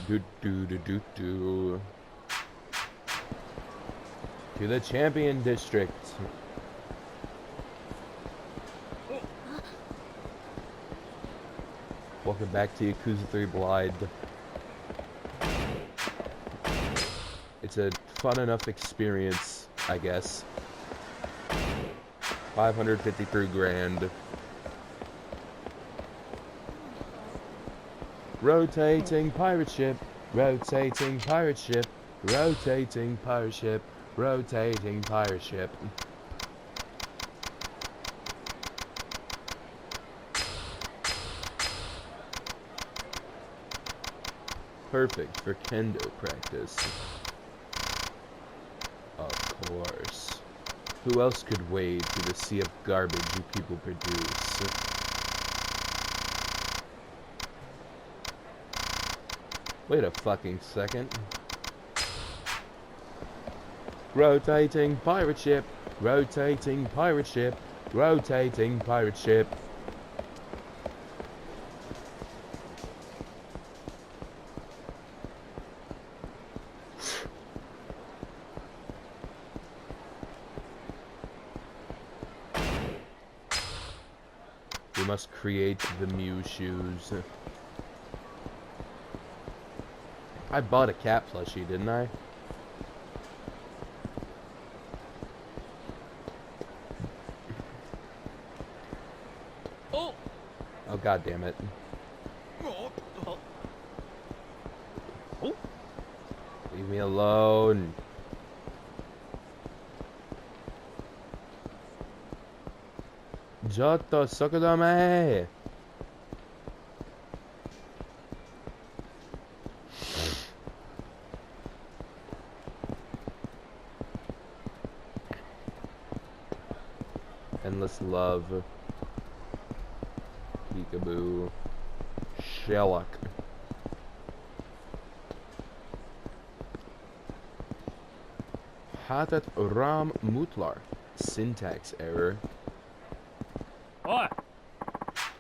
Do do do do do. To the champion district. Welcome back to Yakuza 3 Blind. It's a fun enough experience, I guess. 553 grand. Rotating pirate ship, rotating pirate ship, rotating pirate ship, rotating pirate ship. Perfect for kendo practice. Of course. Who else could wade through the sea of garbage you people produce? Wait a fucking second. Rotating pirate ship, rotating pirate ship, rotating pirate ship. We must create the Mew shoes. I bought a cat plushie, didn't I? Oh god damn it. Leave me alone. Giotto, socodame. Endless love. Peekaboo. Sherlock. Hatat Ram Mutlar. Syntax error. Oi!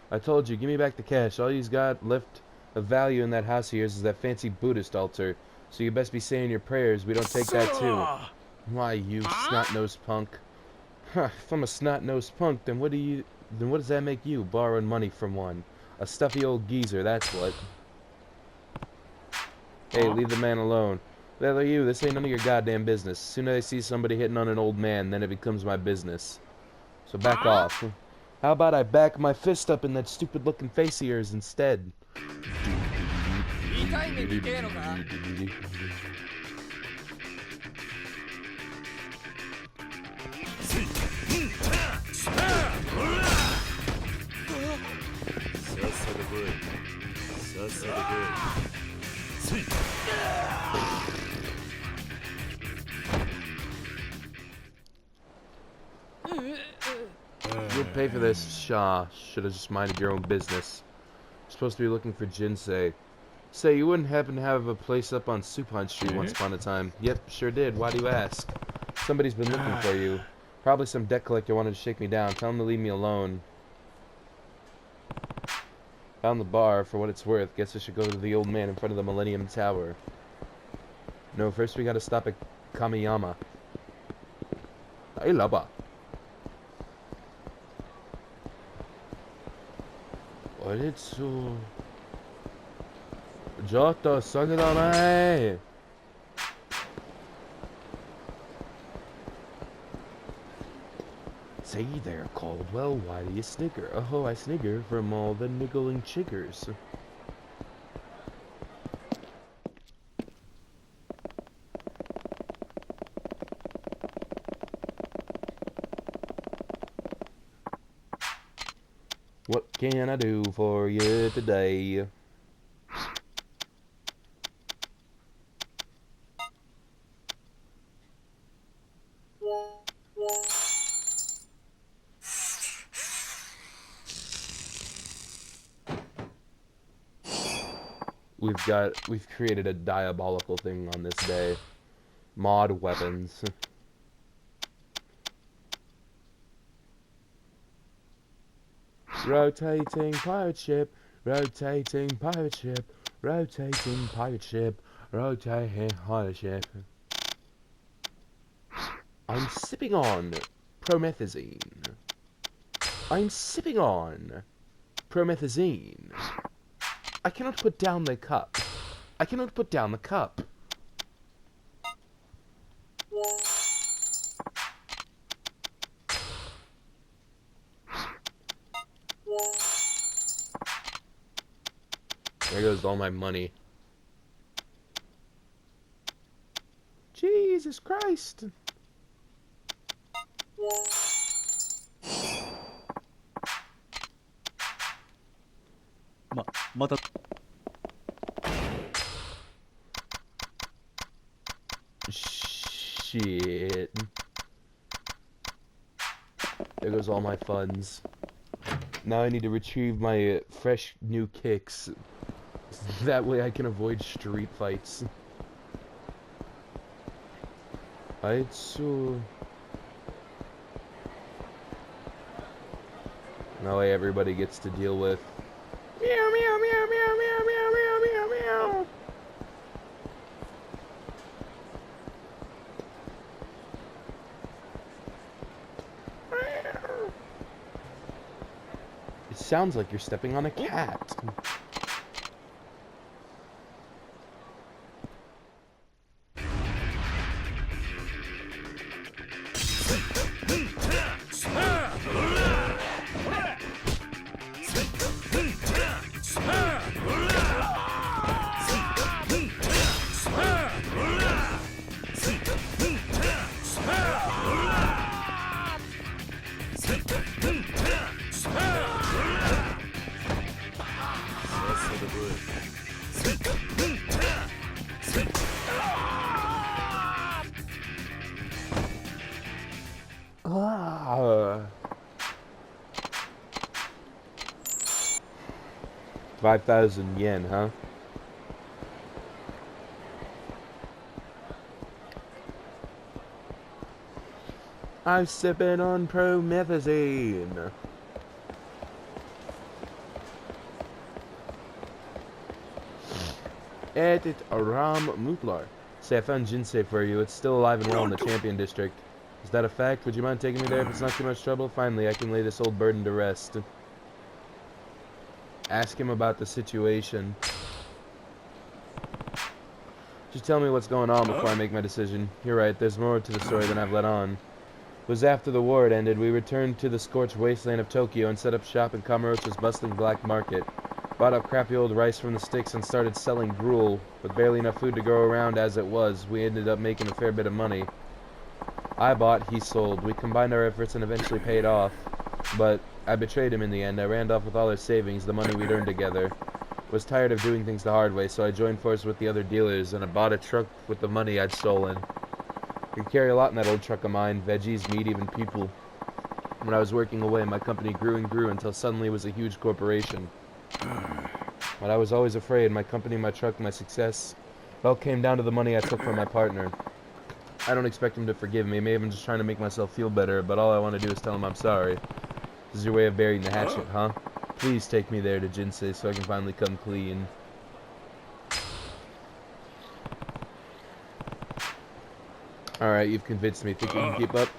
I told you, give me back the cash. All you's got left of value in that house of yours is that fancy Buddhist altar. So you best be saying your prayers. We don't take that too. Why, you snot-nosed punk? Huh, if I'm a snot-nosed punk, then what does that make you, borrowing money from one? A stuffy old geezer, that's what. Hey, leave the man alone. The hell are you? This ain't none of your goddamn business. As soon as I see somebody hitting on an old man, then it becomes my business. So back off. How about I back my fist up in that stupid-looking face of yours instead? You'll pay for this, Shaw. Should've just minded your own business. You're supposed to be looking for Jinsei. Say, you wouldn't happen to have a place up on Supine Street once upon a time? Yep, sure did. Why do you ask? Somebody's been looking for you. Probably some debt collector wanted to shake me down. Tell him to leave me alone. Found the bar, for what it's worth. Guess I should go to the old man in front of the Millennium Tower. No, first we gotta stop at Kamiyama. Hey, laba. Oritsu. Giotto, socodame. Say there, Caldwell, why do you snigger? Oh, I snigger from all the niggling chiggers. What can I do for you today? We've created a diabolical thing on this day. Mod weapons. Rotating pirate ship, rotating pirate ship, Rotating pirate ship, rotating pirate ship. I'm sipping on promethazine. I'm sipping on promethazine. I cannot put down the cup. I cannot put down the cup. There goes all my money. Jesus Christ. Shit. There goes all my funds. Now I need to retrieve my fresh new kicks. That way I can avoid street fights. Aitsu. That way everybody gets to deal with. Meow meow meow meow meow meow meow meow meow. It sounds like you're stepping on a cat. Ah. 5,000 yen, huh? I'm sipping on promethazine. Edit Aram Mutlar. Say, I found Jinsei for you. It's still alive and well in the Champion District. Is that a fact? Would you mind taking me there if it's not too much trouble? Finally, I can lay this old burden to rest. Ask him about the situation. Just tell me what's going on before I make my decision. You're right, there's more to the story than I've let on. It was after the war had ended, we returned to the scorched wasteland of Tokyo and set up shop in Kamurocho's bustling black market. Bought up crappy old rice from the sticks and started selling gruel. With barely enough food to go around as it was, we ended up making a fair bit of money. I bought, he sold. We combined our efforts and eventually paid off. But I betrayed him in the end. I ran off with all our savings, the money we'd earned together. Was tired of doing things the hard way, so I joined forces with the other dealers and I bought a truck with the money I'd stolen. I could carry a lot in that old truck of mine, veggies, meat, even people. When I was working away, my company grew and grew until suddenly it was a huge corporation. But I was always afraid, my company, my truck, my success, it all came down to the money I took from my partner. I don't expect him to forgive me, maybe I'm just trying to make myself feel better, but all I want to do is tell him I'm sorry. This is your way of burying the hatchet, huh? Please take me there to Jinsei so I can finally come clean. Alright, you've convinced me. Think you can keep up?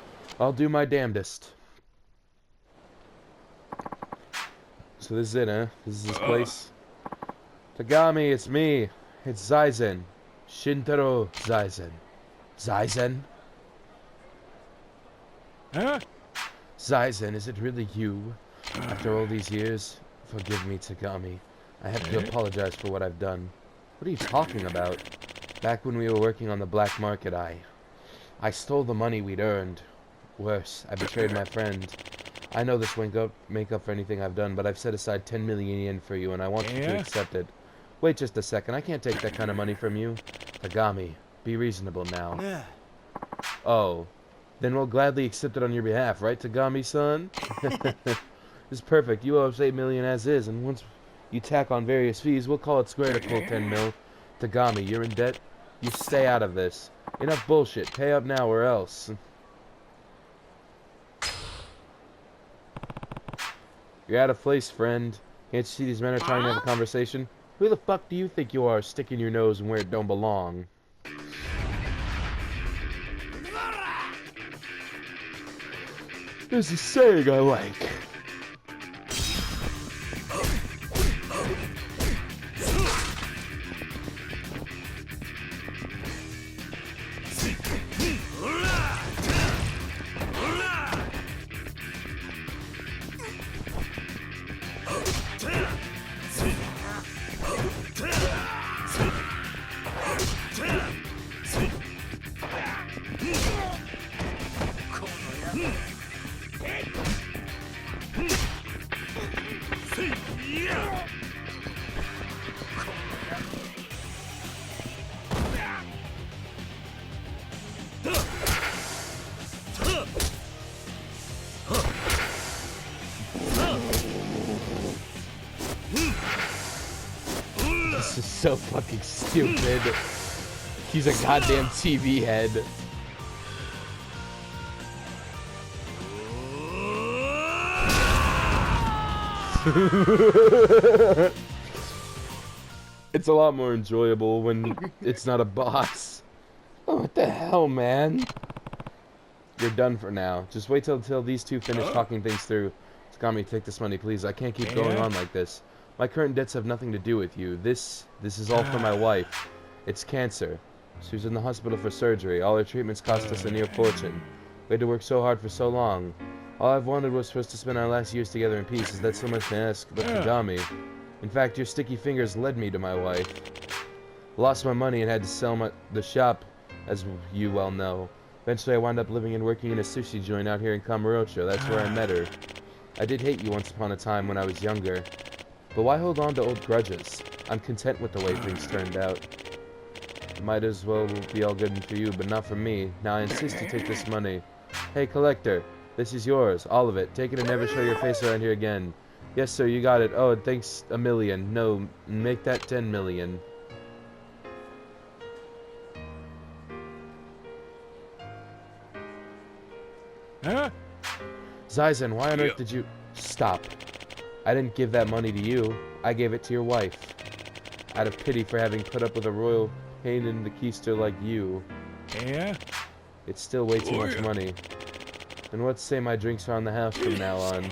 I'll do my damnedest. So this is it, huh? This is this place? Tagami, it's me. It's Zaizen. Shintaro Zaizen. Zaizen? Huh? Zaizen, is it really you? After all these years, forgive me, Tagami. I have to apologize for what I've done. What are you talking about? Back when we were working on the black market, I stole the money we'd earned. Worse, I betrayed my friend. I know this won't make up for anything I've done, but I've set aside 10 million yen for you, and I want you to accept it. Wait just a second, I can't take that kind of money from you. Tagami, be reasonable now. Oh, then we'll gladly accept it on your behalf, right, Tagami-san? This is perfect. You owe us 8 million as is, and once you tack on various fees, we'll call it square to full 10 mil. Tagami, you're in debt? You stay out of this. Enough bullshit. Pay up now or else. You're out of place, friend. Can't you see these men are trying to have a conversation? Who the fuck do you think you are, sticking your nose where it don't belong? There's a saying I like. This is so fucking stupid. He's a goddamn TV head. It's a lot more enjoyable when it's not a boss. Oh, what the hell, man? You're done for now. Just wait till these two finish talking things through. Takami, take this money, please. I can't keep going on like this. My current debts have nothing to do with you. This is all for my wife. It's cancer. She was in the hospital for surgery. All her treatments cost us a near fortune. We had to work so hard for so long. All I've wanted was for us to spend our last years together in peace. Is that so much to ask? But Takami, in fact, your sticky fingers led me to my wife. Lost my money and had to sell the shop, as you well know. Eventually, I wound up living and working in a sushi joint out here in Kamurocho. That's where I met her. I did hate you once upon a time when I was younger. But why hold on to old grudges? I'm content with the way things turned out. Might as well be all good for you, but not for me. Now I insist you take this money. Hey, collector, this is yours, all of it. Take it and never show your face around here again. Yes, sir, you got it. Oh, thanks a million. No, make that 10 million. Huh? Zaizen, why on earth did you... Stop. I didn't give that money to you. I gave it to your wife. Out of pity for having put up with a royal pain in the keister like you. Yeah? It's still way too much money. And what say my drinks are on the house from now on?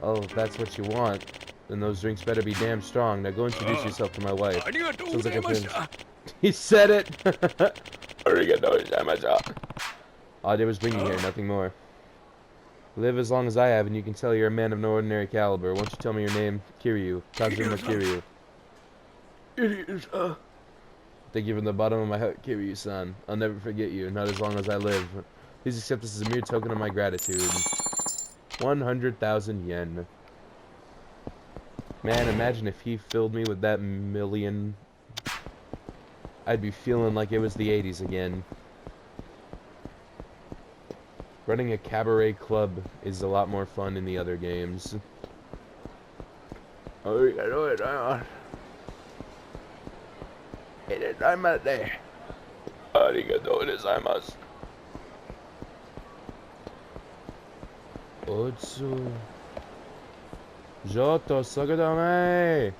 Oh, if that's what you want, then those drinks better be damn strong. Now go introduce yourself to my wife. Sounds like a friend. He said it! All I did was bring you here, nothing more. Live as long as I have, and you can tell you're a man of no ordinary caliber. Won't you tell me your name? Kiryu. Kazuma Kiryu. Thank you from the bottom of my heart, Kiryu-san. I'll never forget you, not as long as I live. Please accept this as a mere token of my gratitude. 100,000 yen. Man, imagine if he filled me with that million. I'd be feeling like it was the 80s again. Running a cabaret club is a lot more fun in the other games. Otsu. Joto, Sagadame!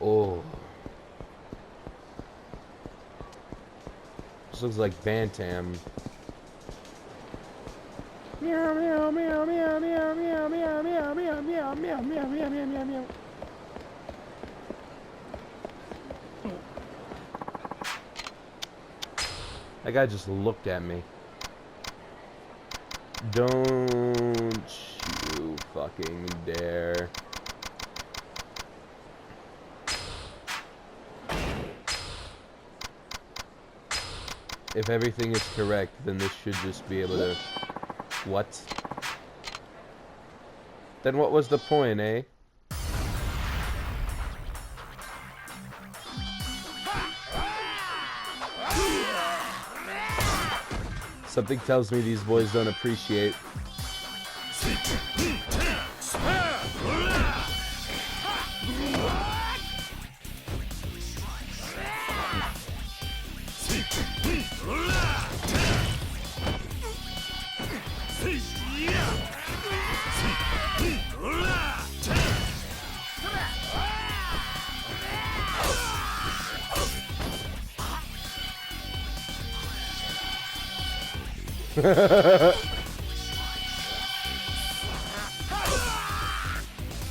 Oh. This looks like Bantam. Meow meow meow meow meow meow meow meow meow meow meow meow meow meow meow meow. That guy just looked at me. Don't you fucking dare. If everything is correct, then this should just be able to... What? Then what was the point, eh? Something tells me these boys don't appreciate.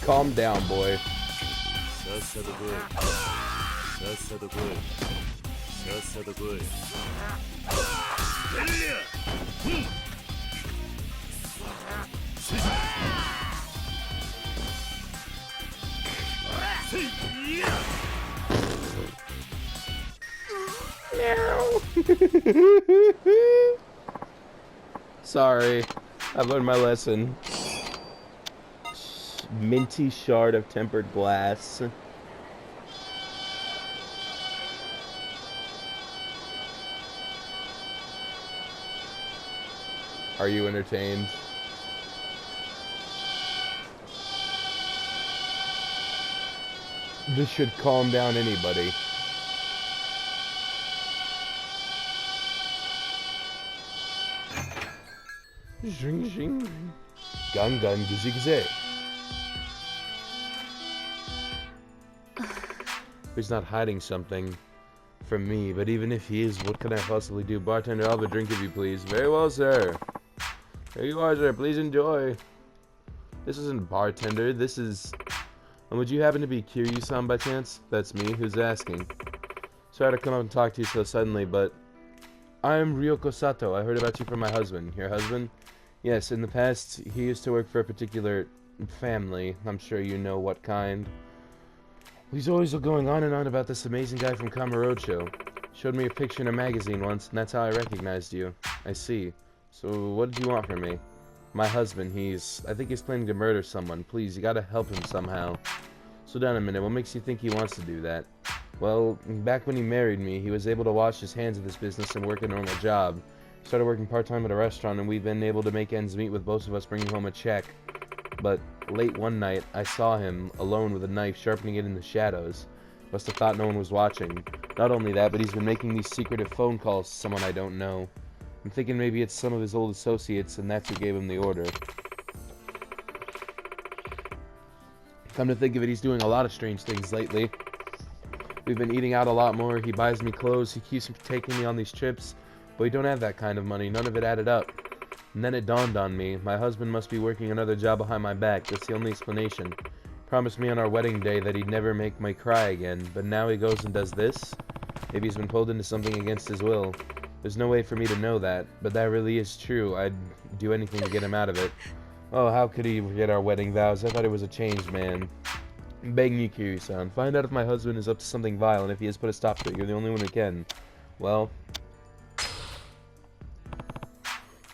Calm down, boy. Sorry, I've learned my lesson. Minty shard of tempered glass. Are you entertained? This should calm down anybody. Zing zing. Gun gun gizzy gizzy. He's not hiding something from me, but even if he is, what can I possibly do? Bartender, I'll have a drink if you please. Very well, sir. Here you are, sir. Please enjoy. This isn't bartender. This is... would you happen to be Kiryu-san by chance? That's me. Who's asking? Sorry to come up and talk to you so suddenly, but... I'm Ryoko Sato. I heard about you from my husband. Your husband? Yes, in the past, he used to work for a particular family. I'm sure you know what kind. He's always going on and on about this amazing guy from Kamurocho. Showed me a picture in a magazine once, and that's how I recognized you. I see. So, what did you want from me? My husband, I think he's planning to murder someone. Please, you gotta help him somehow. Slow down a minute, what makes you think he wants to do that? Well, back when he married me, he was able to wash his hands of this business and work a normal job. Started working part-time at a restaurant, and we've been able to make ends meet with both of us bringing home a check. But late one night, I saw him alone with a knife, sharpening it in the shadows. Must have thought no one was watching. Not only that, but he's been making these secretive phone calls to someone I don't know. I'm thinking maybe it's some of his old associates, and that's who gave him the order. Come to think of it, he's doing a lot of strange things lately. We've been eating out a lot more, he buys me clothes, he keeps taking me on these trips, but we don't have that kind of money, none of it added up. And then it dawned on me, my husband must be working another job behind my back, that's the only explanation. Promised me on our wedding day that he'd never make me cry again, but now he goes and does this? Maybe he's been pulled into something against his will. There's no way for me to know that, but that really is true. I'd do anything to get him out of it. Oh, how could he forget our wedding vows? I thought he was a changed man. I'm begging you, Kiryu-san, find out if my husband is up to something vile, and if he has put a stop to it. You're the only one who can. Well...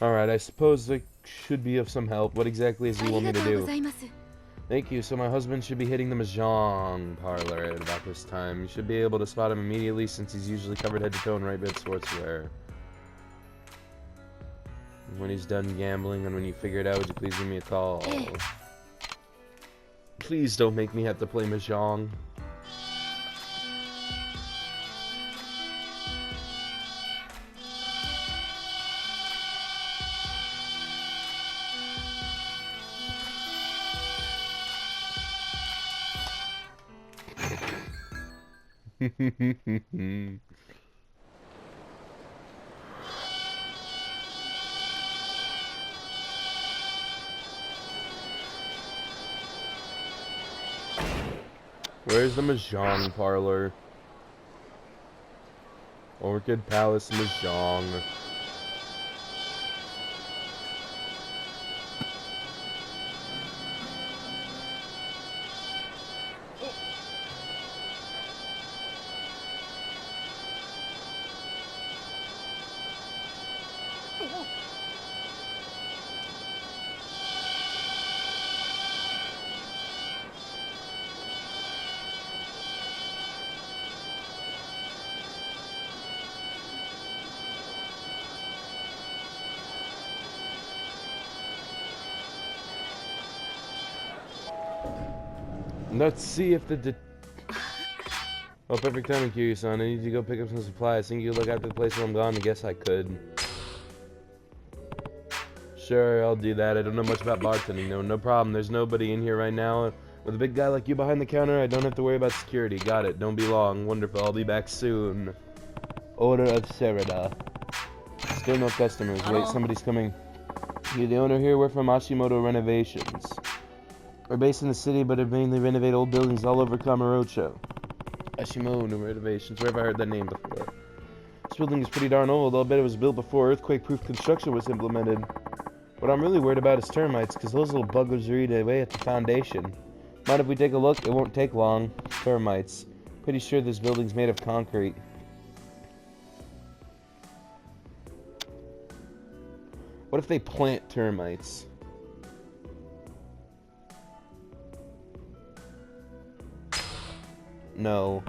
alright, I suppose I should be of some help. What exactly does he want me to do? Thank you. So my husband should be hitting the mahjong parlor at about this time. You should be able to spot him immediately since he's usually covered head to toe in right bit sportswear. When he's done gambling and when you figure it out, would you please give me a call? Please don't make me have to play mahjong. Where's the mahjong parlor? Orchid Palace Mahjong. Let's see if the oh, perfect timing, Kiryu-san. I need to go pick up some supplies. Think you could look after the place while I'm gone? I guess I could. Sure, I'll do that. I don't know much about bartending, though. No problem. There's nobody in here right now. With a big guy like you behind the counter, I don't have to worry about security. Got it. Don't be long. Wonderful. I'll be back soon. Order of Sereda. Still no customers. Wait, somebody's coming. You the owner here? We're from Ashimoto Renovations. We're based in the city, but have mainly renovate old buildings all over Kamurocho. Ashimoto Renovations. Where have I heard that name before? This building is pretty darn old. I'll bet it was built before earthquake-proof construction was implemented. What I'm really worried about is termites, because those little buggers are eating away at the foundation. Mind if we take a look? It won't take long. Termites. Pretty sure this building's made of concrete. What if they plant termites? No.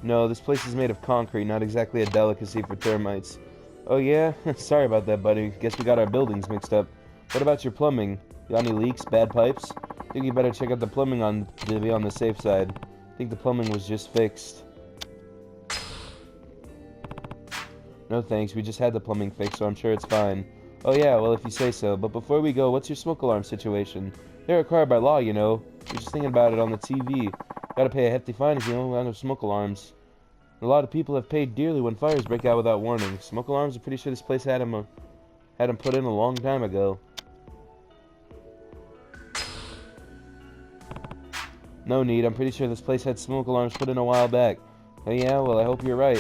No, this place is made of concrete, not exactly a delicacy for termites. Oh yeah? Sorry about that, buddy. Guess we got our buildings mixed up. What about your plumbing? Got any leaks, bad pipes? Think you better check out the plumbing to be on the safe side. Think the plumbing was just fixed. No thanks, we just had the plumbing fixed, so I'm sure it's fine. Oh yeah, well if you say so. But before we go, what's your smoke alarm situation? They're required by law, you know. You're just thinking about it on the TV. Gotta pay a hefty fine if you don't have smoke alarms. A lot of people have paid dearly when fires break out without warning. Smoke alarms, I'm pretty sure this place had them put in a long time ago. No need, I'm pretty sure this place had smoke alarms put in a while back. Oh yeah, well I hope you're right.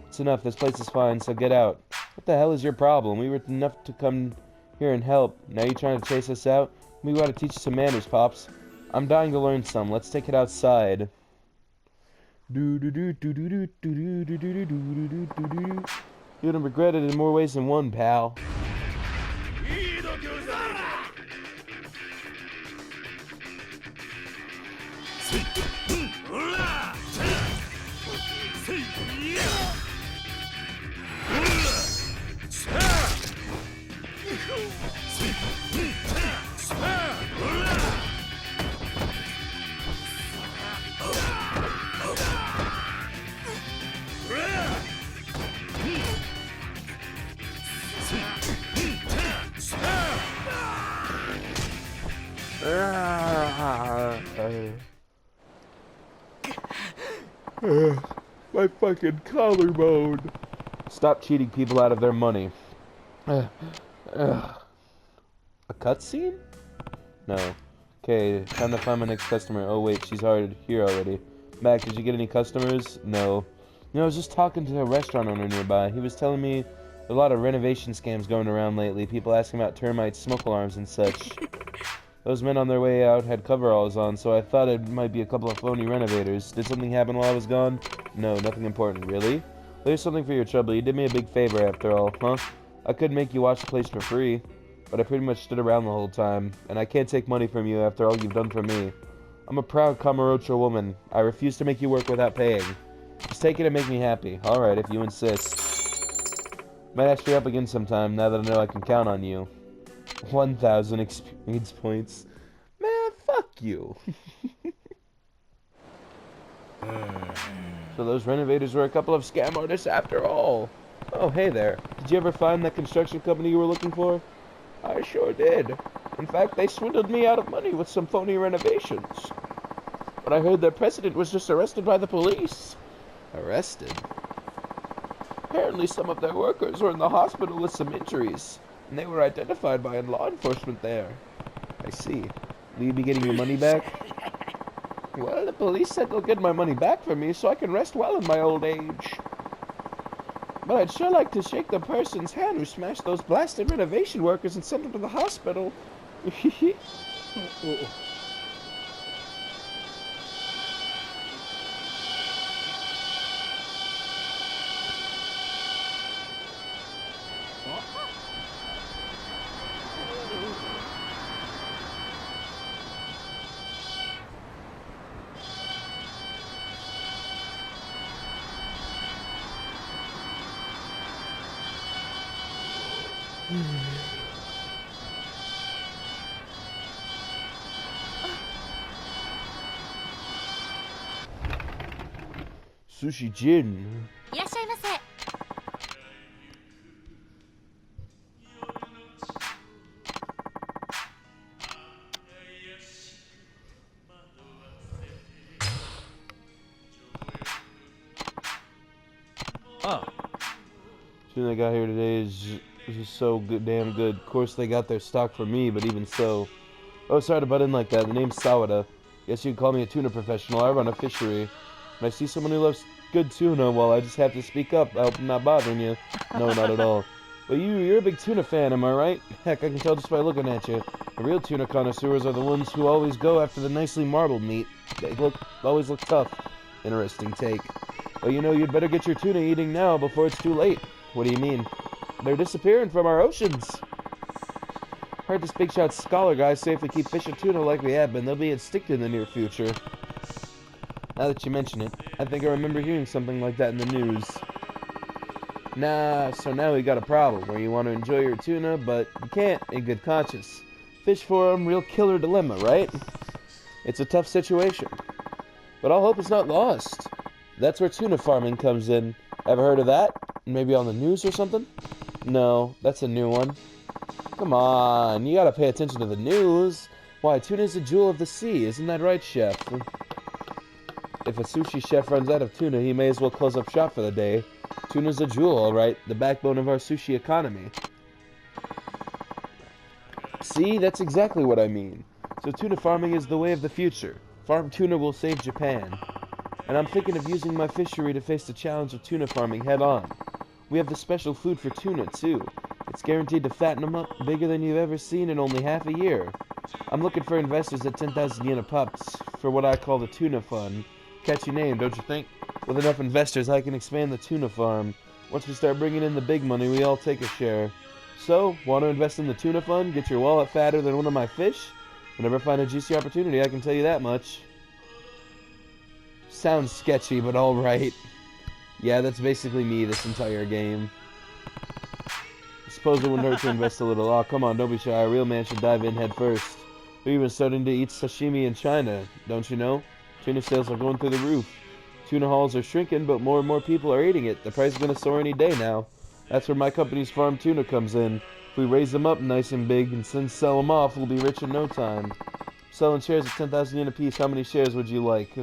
It's enough, this place is fine, so get out. What the hell is your problem? We were enough to come here and help. Now you're trying to chase us out? We gotta teach you some manners, Pops. I'm dying to learn some. Let's take it outside. You're gonna regret it in more ways than one, pal. My fucking collarbone. Stop cheating people out of their money. A cutscene? No. Okay, time to find my next customer. Oh wait, she's already here already. Mac, did you get any customers? No. You know, I was just talking to a restaurant owner nearby. He was telling me a lot of renovation scams going around lately. People asking about termites, smoke alarms, and such. Those men on their way out had coveralls on, so I thought it might be a couple of phony renovators. Did something happen while I was gone? No, nothing important. Really? There's something for your trouble. You did me a big favor after all, huh? I could make you watch the place for free, but I pretty much stood around the whole time, and I can't take money from you after all you've done for me. I'm a proud Kamurocho woman. I refuse to make you work without paying. Just take it and make me happy. Alright, if you insist. Might ask you up again sometime, now that I know I can count on you. 1,000 experience points. Man, fuck you. So those renovators were a couple of scam artists after all. Oh, hey there. Did you ever find that construction company you were looking for? I sure did. In fact, they swindled me out of money with some phony renovations. But I heard their president was just arrested by the police. Arrested? Apparently some of their workers were in the hospital with some injuries, and they were identified by law enforcement there. I see. Will you be getting your money back? Well, the police said they'll get my money back for me so I can rest well in my old age. But I'd sure like to shake the person's hand who smashed those blasted renovation workers and sent them to the hospital. Sushi Jin. いらっしゃいませ。Tuna I got here today is just so good, damn good. Of course, they got their stock from me, but even so. Oh, sorry to butt in like that. The name's Sawada. Guess you'd call me a tuna professional. I run a fishery. When I see someone who loves good tuna, well, I just have to speak up. I hope I'm not bothering you. No, not at all. But you're a big tuna fan, am I right? Heck, I can tell just by looking at you. The real tuna connoisseurs are the ones who always go after the nicely marbled meat. They always look tough. Interesting take. Well, you'd better get your tuna eating now before it's too late. What do you mean? They're disappearing from our oceans. Heard this big shot scholar guy say if we keep fishing tuna like we have been, they'll be extinct in the near future. Now that you mention it, I think I remember hearing something like that in the news. So now we got a problem where you want to enjoy your tuna, but you can't in good conscience. Fish for 'em, real killer dilemma, right? It's a tough situation. But I'll hope it's not lost. That's where tuna farming comes in. Ever heard of that? Maybe on the news or something? No, that's a new one. Come on, you gotta pay attention to the news. Why, tuna's a jewel of the sea, isn't that right, chef? If a sushi chef runs out of tuna, he may as well close up shop for the day. Tuna's a jewel, alright, the backbone of our sushi economy. See, that's exactly what I mean. So tuna farming is the way of the future. Farm tuna will save Japan. And I'm thinking of using my fishery to face the challenge of tuna farming head on. We have the special food for tuna, too. It's guaranteed to fatten them up bigger than you've ever seen in only half a year. I'm looking for investors at 10,000 yen a pop for what I call the tuna fund. Catchy name, don't you think? With enough investors, I can expand the tuna farm. Once we start bringing in the big money, we all take a share. So, want to invest in the tuna fund? Get your wallet fatter than one of my fish? Whenever I find a juicy opportunity, I can tell you that much. Sounds sketchy, but alright. Yeah, that's basically me this entire game. I suppose it wouldn't hurt to invest a little. Oh, come on, don't be shy. A real man should dive in head first. They're even starting to eat sashimi in China, don't you know? Tuna sales are going through the roof. Tuna hauls are shrinking, but more and more people are eating it. The price is going to soar any day now. That's where my company's farm tuna comes in. If we raise them up nice and big and then sell them off, we'll be rich in no time. Selling shares at 10,000 yen a piece. How many shares would you like?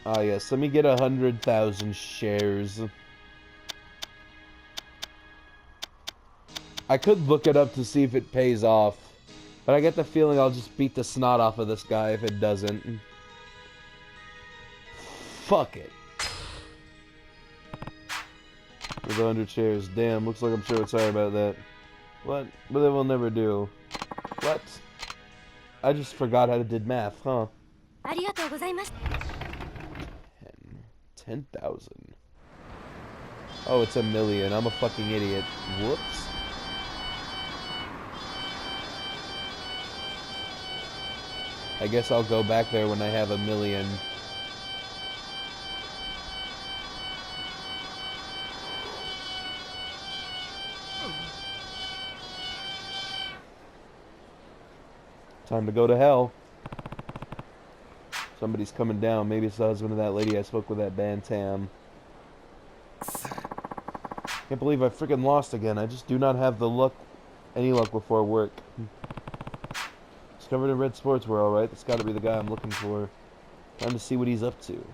Ah, yes. Let me get 100,000 shares. I could look it up to see if it pays off. But I get the feeling I'll just beat the snot off of this guy if it doesn't. Fuck it. With 100 shares. Damn, looks like I'm sure sorry about that. What? But they will never do. What? I just forgot how to do math, huh? 10,000. Oh, it's a million. I'm a fucking idiot. Whoops. I guess I'll go back there when I have a million. Time to go to hell. Somebody's coming down. Maybe it's the husband of that lady I spoke with at Bantam. Can't believe I freaking lost again. I just do not have the luck, any luck before work. It's covered in red sportswear, alright. That's gotta be the guy I'm looking for. Time to see what he's up to.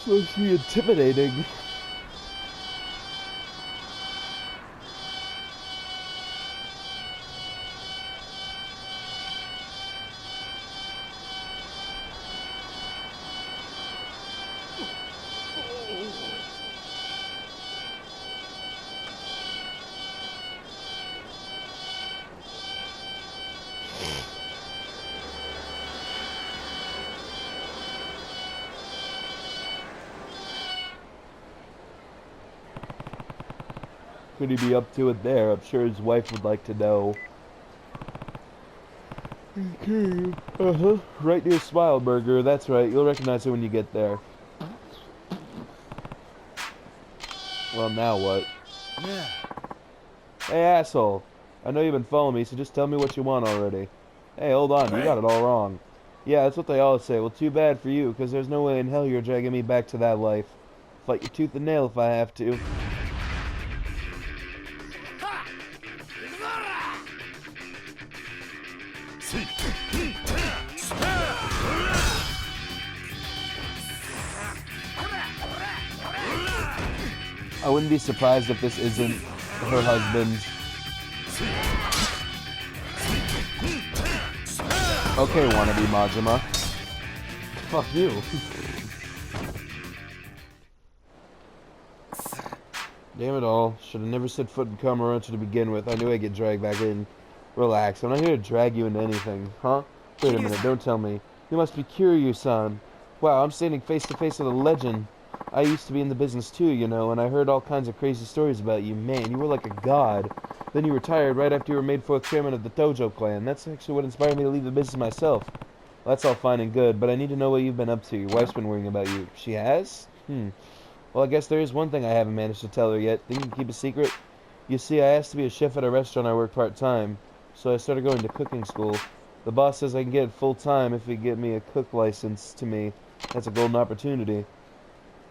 You're so intimidating. Could he be up to it there? I'm sure his wife would like to know. Okay. Uh-huh. Right near Smile Burger. That's right. You'll recognize it when you get there. Well, now what? Yeah. Hey, asshole. I know you've been following me, so just tell me what you want already. Hey, hold on. You got it all wrong. Yeah, that's what they all say. Well, too bad for you, because there's no way in hell you're dragging me back to that life. Fight you tooth and nail if I have to. I wouldn't be surprised if this isn't her husband. Okay, wannabe Majima. Fuck you. Damn it all. Should have never set foot in Kamarancho to begin with. I knew I'd get dragged back in. Relax, I'm not here to drag you into anything. Huh? Wait a minute, don't tell me. You must be Kiryu-san. Wow, I'm standing face to face with a legend. I used to be in the business too, you know, and I heard all kinds of crazy stories about you. Man, you were like a god. Then you retired right after you were made fourth chairman of the Tojo clan. That's actually what inspired me to leave the business myself. Well, that's all fine and good, but I need to know what you've been up to. Your wife's been worrying about you. She has? Well, I guess there is one thing I haven't managed to tell her yet. Think you can keep a secret? You see, I asked to be a chef at a restaurant I work part-time, so I started going to cooking school. The boss says I can get it full-time if he get me a cook license to me. That's a golden opportunity.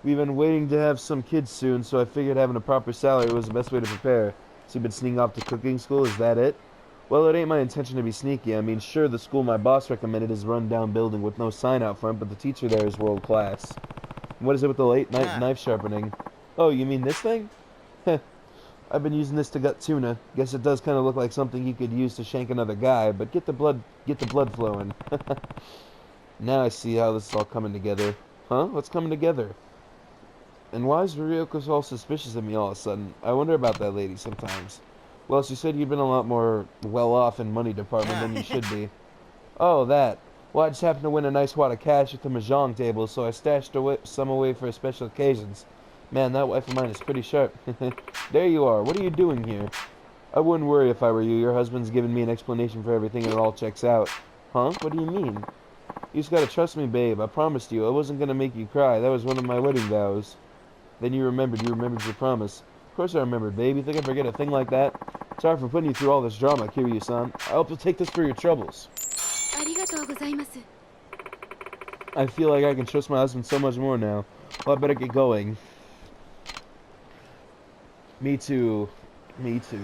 We've been waiting to have some kids soon, so I figured having a proper salary was the best way to prepare. So you've been sneaking off to cooking school, is that it? Well, it ain't my intention to be sneaky. I mean, sure, the school my boss recommended is a run-down building with no sign out front, but the teacher there is world-class. What is it with the late-night knife sharpening? Oh, you mean this thing? Heh. I've been using this to gut tuna. Guess it does kind of look like something you could use to shank another guy, but get the blood flowing. Now I see how this is all coming together. Huh? What's coming together? And why is Ryoko all suspicious of me all of a sudden? I wonder about that lady sometimes. Well, she said you'd been a lot more well-off in money department than you should be. Oh, that. Well, I just happened to win a nice wad of cash at the mahjong table, so I stashed some away for special occasions. Man, that wife of mine is pretty sharp. There you are. What are you doing here? I wouldn't worry if I were you. Your husband's given me an explanation for everything and it all checks out. Huh? What do you mean? You just gotta trust me, babe. I promised you. I wasn't gonna make you cry. That was one of my wedding vows. Then you remembered your promise. Of course I remembered, babe. You think I forget a thing like that? Sorry for putting you through all this drama, Kiryu-san. I hope you'll take this for your troubles. I feel like I can trust my husband so much more now. Well, I better get going. Me too. Me too.